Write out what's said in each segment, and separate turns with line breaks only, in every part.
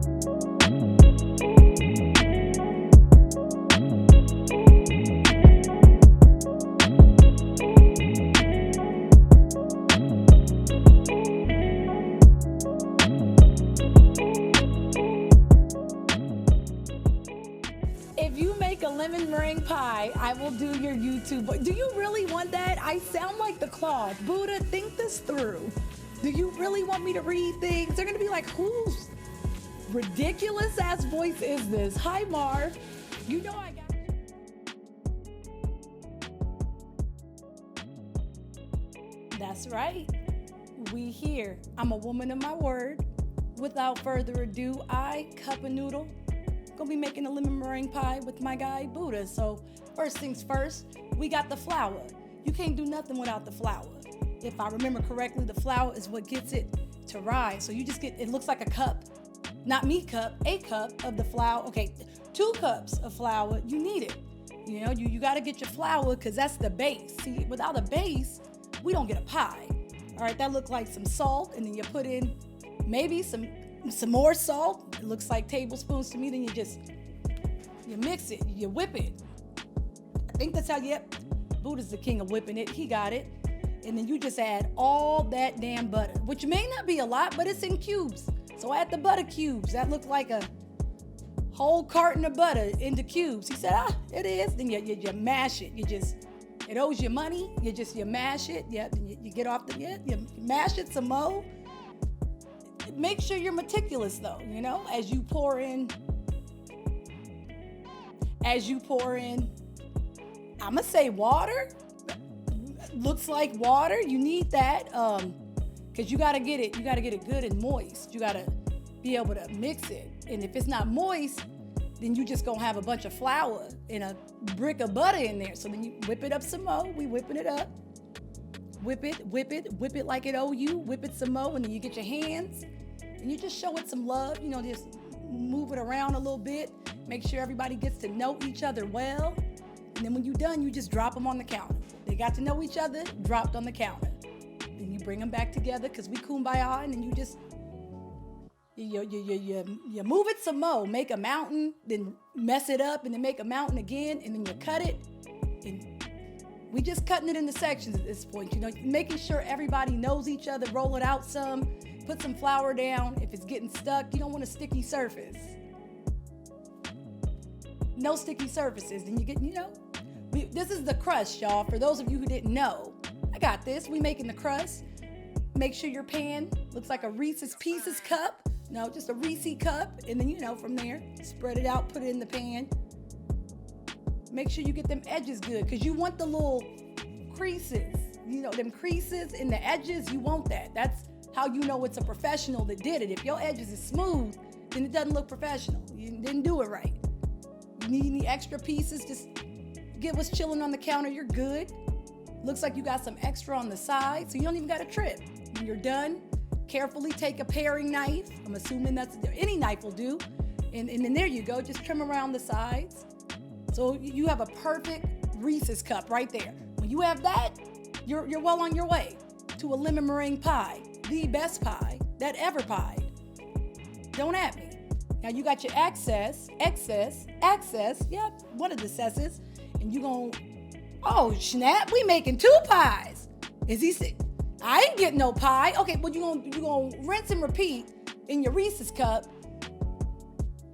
If you make a lemon meringue pie, I will do your YouTube. Do you really want that? I sound like the cloth. Buddha, think this through. Do you really want me to read things? They're gonna be like, whose ridiculous ass voice is this? Hi, Marv. You know I got you. That's right. We here. I'm a woman of my word. Without further ado, I, CupAhNoodle, gonna be making a lemon meringue pie with my guy Buddha. So first things first, we got the flour. You can't do nothing without the flour. If I remember correctly, the flour is what gets it to rise. So you just get, it looks like a cup, not me cup, a cup of the flour. Okay, 2 cups of flour, you need it. You know, you gotta get your flour because that's the base. See, without a base, we don't get a pie. All right, that looked like some salt, and then you put in maybe some more salt. It looks like tablespoons to me. Then you mix it, you whip it. I think that's how Buddha's the king of whipping it. He got it. And then you just add all that damn butter, which may not be a lot, but it's in cubes. So add the butter cubes. That looked like a whole carton of butter into cubes. He said, it is. Then you mash it. It owes you money. You mash it. Yeah, you get off you mash it some more. Make sure you're meticulous though, you know, as you pour in, I'ma say water. Looks like water. You need that because you gotta get it good and moist. You gotta be able to mix it. And if it's not moist, then you just gonna have a bunch of flour and a brick of butter in there. So then you whip it up some more. We whipping it up. Whip it like it owe you. Whip it some more, and then you get your hands and you just show it some love. You know, just move it around a little bit. Make sure everybody gets to know each other well. And then when you're done, you just drop them on the counter. They got to know each other, dropped on the counter. Then you bring them back together because we kumbaya, and then you just you move it some more. Make a mountain, then mess it up, and then make a mountain again, and then you cut it. And we just cutting it into sections at this point, you know, making sure everybody knows each other. Roll it out some, put some flour down. If it's getting stuck, you don't want a sticky surface. No sticky surfaces. Then you get, this is the crust, y'all. For those of you who didn't know, I got this. We making the crust. Make sure your pan looks like a Reese's Pieces cup. No, just a Reese cup. And then, from there, spread it out, put it in the pan. Make sure you get them edges good because you want the little creases. Them creases in the edges, you want that. That's how you know it's a professional that did it. If your edges is smooth, then it doesn't look professional. You didn't do it right. You need any extra pieces, just get what's chilling on the counter, you're good. Looks like you got some extra on the side, so you don't even got to trip. When you're done, carefully take a paring knife. I'm assuming any knife will do. And then there you go, just trim around the sides. So you have a perfect Reese's cup right there. When you have that, you're well on your way to a lemon meringue pie, the best pie that ever pied. Don't at me. Now you got your excess, yep, one of the cesses, and you gon', oh snap, we making 2 pies. Is he sick? I ain't getting no pie. Okay, but you gonna rinse and repeat in your Reese's cup.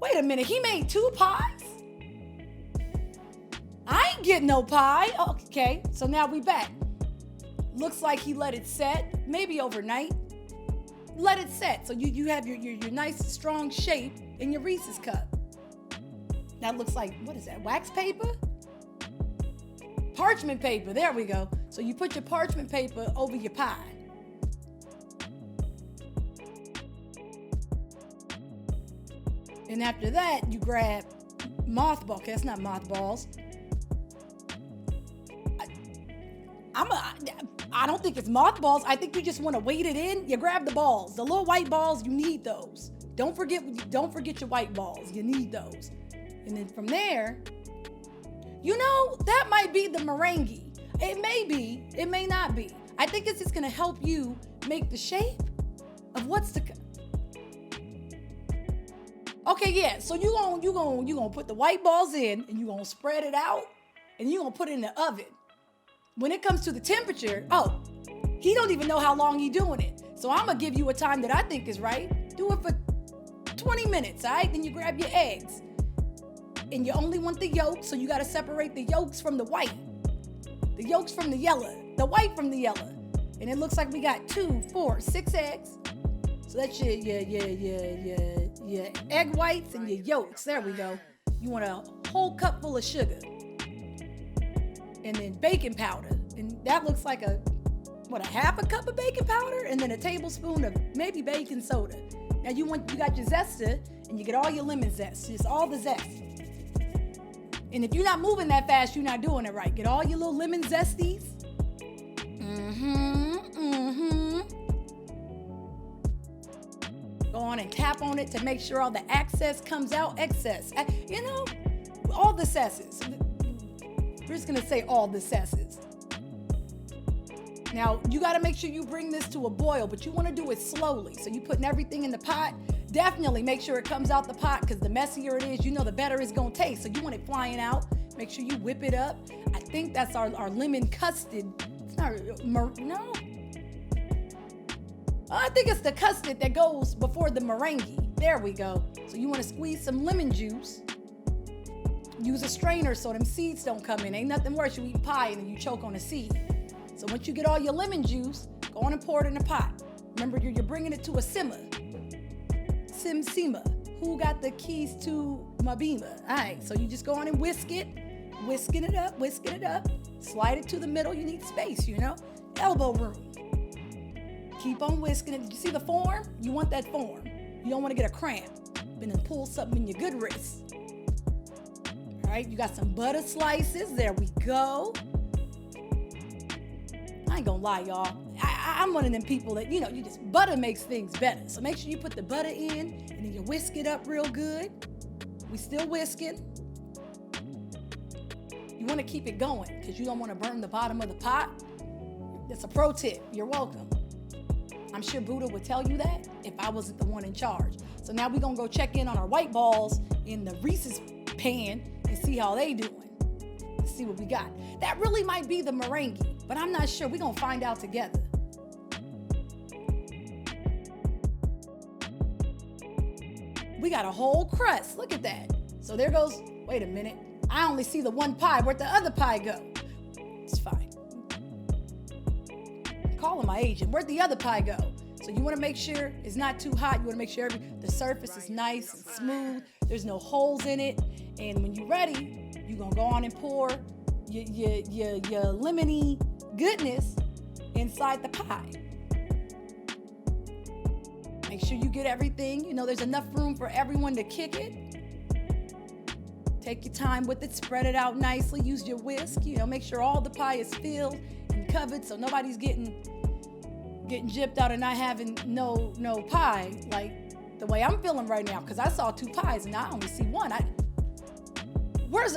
Wait a minute, he made 2 pies? I ain't getting no pie. Okay, so now we back. Looks like he let it set, maybe overnight. Let it set, so you have your nice strong shape in your Reese's cup. That looks like, what is that, wax paper? Parchment paper, there we go. So you put your parchment paper over your pie. And after that, you grab mothball. Okay, that's not mothballs. I don't think it's mothballs. I think you just want to weight it in. You grab the balls, the little white balls. You need those. Don't forget your white balls. You need those. And then from there, that might be the meringue. It may be. It may not be. I think it's just gonna help you make the shape of what's to come. Okay, yeah. So you gonna put the white balls in, and you gonna spread it out, and you gonna put it in the oven. When it comes to the temperature, he don't even know how long he doing it. So I'm gonna give you a time that I think is right. Do it for 20 minutes, all right? Then you grab your eggs. And you only want the yolks, so you gotta separate the yolks from the white. The yolks from the yellow, the white from the yellow. And it looks like we got 2, 4, 6 eggs. So that's your egg whites and your yolks. There we go. You want a whole cup full of sugar. And then baking powder. And that looks like a half a cup of baking powder? And then a tablespoon of maybe baking soda. Now you got your zester, and you get all your lemon zest. Just all the zest. And if you're not moving that fast, you're not doing it right. Get all your little lemon zesties. Go on and tap on it to make sure all the excess comes out. All the cesses. We're just gonna say all the cesses. Now, you gotta make sure you bring this to a boil, but you wanna do it slowly. So you putting everything in the pot. Definitely make sure it comes out the pot, because the messier it is, the better it's gonna taste. So you want it flying out. Make sure you whip it up. I think that's our lemon custard. It's not, no. I think it's the custard that goes before the meringue. There we go. So you want to squeeze some lemon juice. Use a strainer so them seeds don't come in. Ain't nothing worse. You eat pie and then you choke on a seed. So once you get all your lemon juice, go on and pour it in a pot. Remember, you're bringing it to a simmer. Simmer. Who got the keys to my beamer? All right, so you just go on and whisk it. Whisking it up. Slide it to the middle. You need space, elbow room. Keep on whisking it. Did you see the form? You want that form. You don't want to get a cramp. And then pull something in your good wrist. All right, you got some butter slices. There we go. I ain't gonna lie, y'all. I'm one of them people that, butter makes things better. So make sure you put the butter in, and then you whisk it up real good. We still whisking. You want to keep it going, because you don't want to burn the bottom of the pot. That's a pro tip. You're welcome. I'm sure Buddha would tell you that if I wasn't the one in charge. So now we're going to go check in on our white balls in the Reese's pan and see how they doing. Let's see what we got. That really might be the meringue, but I'm not sure. We're going to find out together. We got a whole crust. Look at that. So there goes, wait a minute. I only see the one pie. Where'd the other pie go? It's fine. Calling my agent. Where'd the other pie go? So you want to make sure it's not too hot. You want to make sure the surface is nice and smooth. There's no holes in it. And when you're ready, you're going to go on and pour your lemony goodness inside the pie. Make sure you get everything. There's enough room for everyone to kick it. Take your time with it. Spread it out nicely. Use your whisk. Make sure all the pie is filled and covered, so nobody's getting gypped out and not having no pie, like the way I'm feeling right now, because I saw 2 pies and I only see one. Where's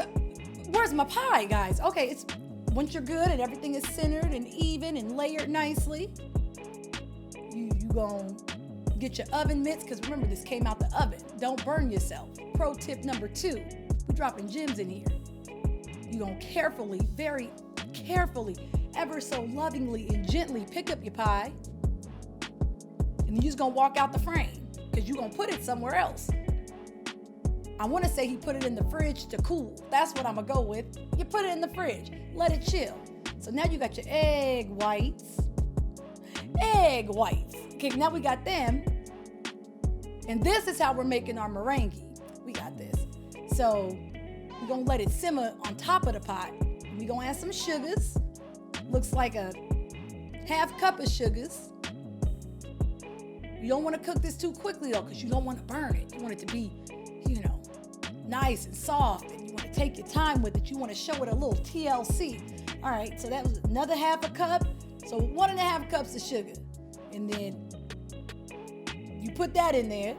my pie, guys? Okay, it's once you're good and everything is centered and even and layered nicely, you gonna get your oven mitts, because remember, this came out the oven. Don't burn yourself. Pro tip number 2, we're dropping gems in here. You're gonna carefully, very carefully, ever so lovingly and gently pick up your pie, and then you're just gonna walk out the frame, because you're gonna put it somewhere else. I want to say he put it in the fridge to cool. That's what I'm gonna go with. You put it in the fridge, let it chill. So now you got your egg whites. Okay, now we got them, and this is how we're making our meringue. We got this. So we're gonna let it simmer on top of the pot. We're gonna add some sugars. Looks like a half cup of sugars. You don't want to cook this too quickly though, because you don't want to burn it. You want it to be, nice and soft, and you want to take your time with it. You want to show it a little TLC. All right, so that was another half a cup. So 1.5 cups of sugar. And then you put that in there.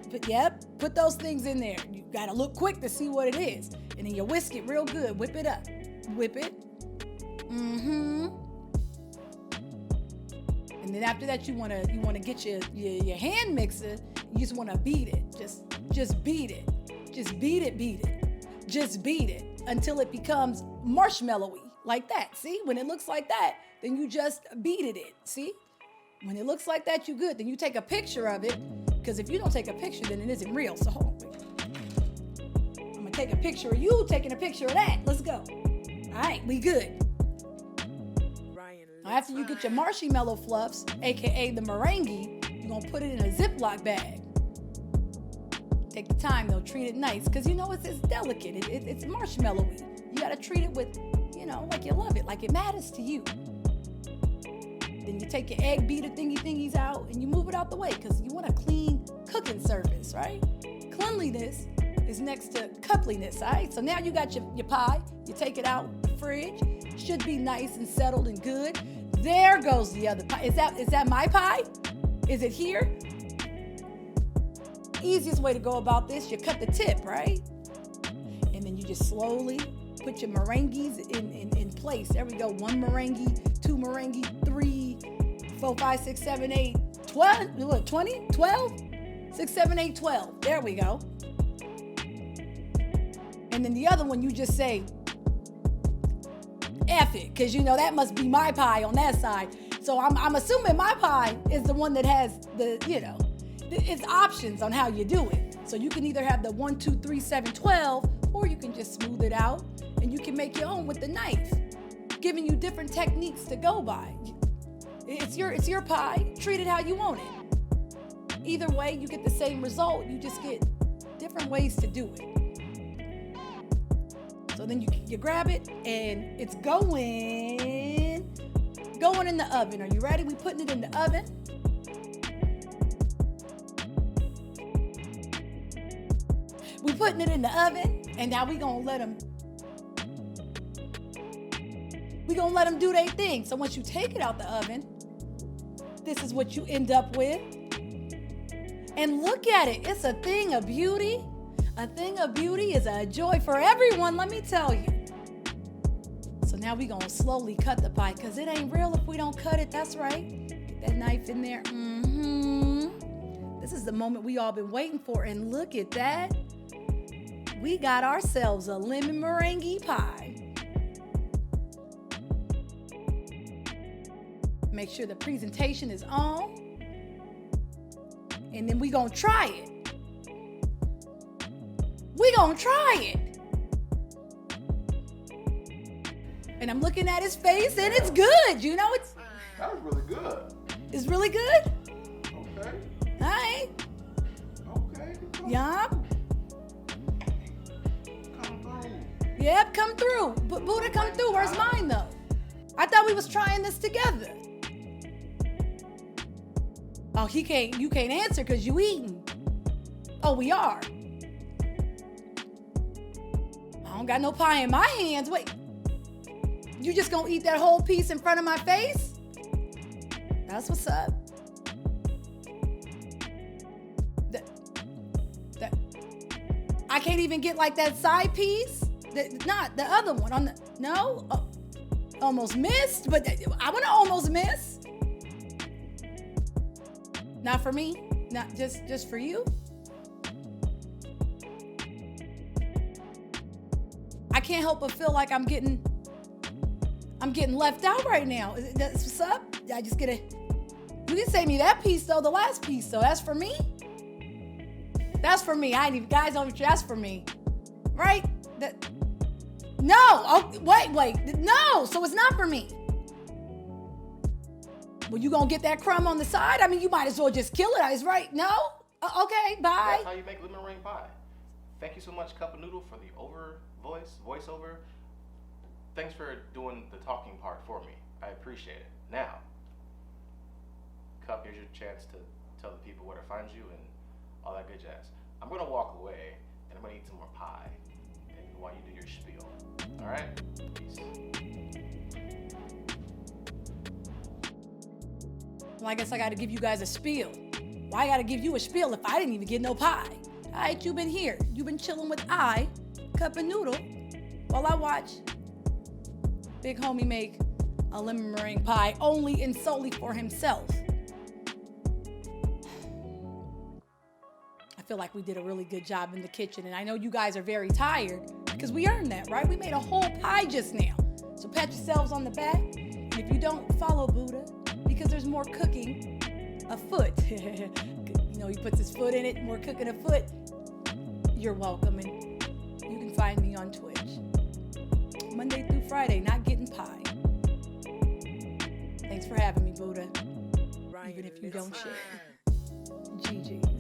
Put those things in there. You got to look quick to see what it is. And then you whisk it real good. Whip it up. Whip it. And then after that, you want to get your hand mixer. You just want to beat it. Just beat it. Just beat it. Just beat it until it becomes marshmallowy like that. See, when it looks like that, then you just beated it. See, when it looks like that, you good. Then you take a picture of it, because if you don't take a picture, then it isn't real. So hold on. I'm gonna take a picture of you taking a picture of that. Let's go. All right, we good. After you get your marshmallow fluffs, aka the meringue, you're gonna put it in a Ziploc bag. Take the time though, treat it nice, because you know it's delicate. It's marshmallowy. You gotta treat it with, like you love it, like it matters to you. Then you take your egg beater thingies out and you move it out the way, because you want a clean cooking surface, right? Cleanliness is next to cupliness, all right? So now you got your pie. You take it out the fridge. Should be nice and settled and good. There goes the other pie. Is that my pie? Is it here? Easiest way to go about this, you cut the tip, right? And then you just slowly put your meringues in place. There we go. 1 meringue, 2 meringue, 3, 4, 5, 6, 7, 8, 12. What, 20? 12? 6, 7, 8, 12. There we go. And then the other one, you just say, F it, because that must be my pie on that side. So I'm assuming my pie is the one that has it's options on how you do it. So you can either have the 1, 2, 3, 7, 12, or you can just smooth it out and you can make your own with the knife, giving you different techniques to go by. It's your pie. Treat it how you want it. Either way, you get the same result. You just get different ways to do it. So then you grab it and it's going in the oven. Are you ready? We putting it in the oven. We putting it in the oven, and now we gonna let them do their thing. So once you take it out the oven, this is what you end up with. And look at it. It's a thing of beauty. A thing of beauty is a joy for everyone, let me tell you. So now we gonna slowly cut the pie, because it ain't real if we don't cut it. That's right. Get that knife in there. This is the moment we all been waiting for, and look at that. We got ourselves a lemon meringue pie. Make sure the presentation is on. And then we gonna try it. We gonna try it. And I'm looking at his face, and it's good. It's...
That was really good.
It's really good?
Okay.
All right.
Okay.
Yup.
Come through.
Yep, come through. But Buddha, come through. Where's mine, though? I thought we was trying this together. Oh, you can't answer because you eating. Oh, we are. I don't got no pie in my hands. Wait. You just gonna eat that whole piece in front of my face? That's what's up. I can't even get like that side piece. Not the other one on the. No, almost missed. But I wanna almost miss. Not for me. Not just for you. I can't help but feel like I'm getting left out right now. That's what's up. I just get you can save me that piece though, the last piece though. That's for me. That's for me. I ain't even, guys over here, that's for me. Right? No. Oh, wait. No. So it's not for me. Well, you gonna get that crumb on the side? I mean, you might as well just kill it. Is right? No? Okay, bye.
That's how you make lemon meringue pie. Thank you so much, CupAhNoodle, for the voiceover. Thanks for doing the talking part for me. I appreciate it. Now, Cup, here's your chance to tell the people where to find you and all that good jazz. I'm gonna walk away and I'm gonna eat some more pie while you do your spiel. All right? Peace.
Well, I guess I gotta give you guys a spiel. Well, I gotta give you a spiel if I didn't even get no pie. All right, you've been here. You've been chilling with CupAhNoodle, while I watch Big Homie make a lemon meringue pie only and solely for himself. I feel like we did a really good job in the kitchen. And I know you guys are very tired because we earned that, right? We made a whole pie just now. So pat yourselves on the back. And if you don't, follow Buddha because there's more cooking afoot. You know, he puts his foot in it, more cooking afoot. You're welcome. And you can find me on Twitch. Monday through Friday, not getting pie. Thanks for having me, Buddha. Even if you don't share. GG.